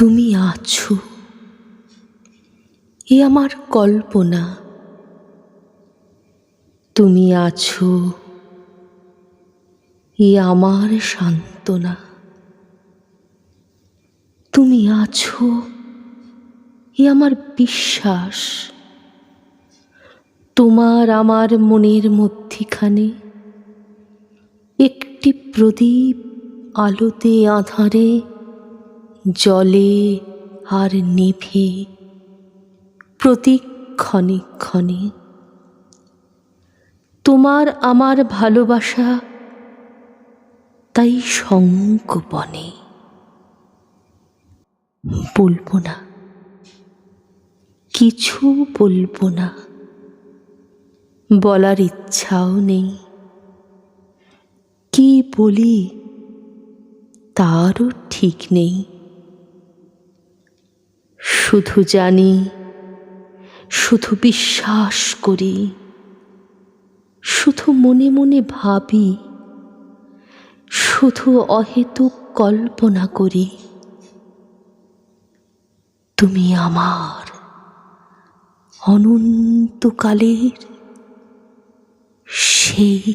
তুমি আছো, এ আমার কল্পনা। তুমি আছো, এ আমার সান্ত্বনা। তুমি আছো, এ আমার বিশ্বাস। তোমার আমার মনের মধ্যিখানে একটি প্রদীপ আলোতে আঁধারে জ্বলে আর নিভে প্রতি ক্ষণে ক্ষণে। তোমার আমার ভালোবাসা তাই সংগোপনে। বলবো না, কিছু বলবো না, বলার ইচ্ছাও নেই। কি বলি তারও ঠিক নেই। শুধু জানি, শুধু বিশ্বাস করি, শুধু মনে মনে ভাবি, শুধু অহেতুক কল্পনা করি। তুমি আমার অনন্তকালের সেই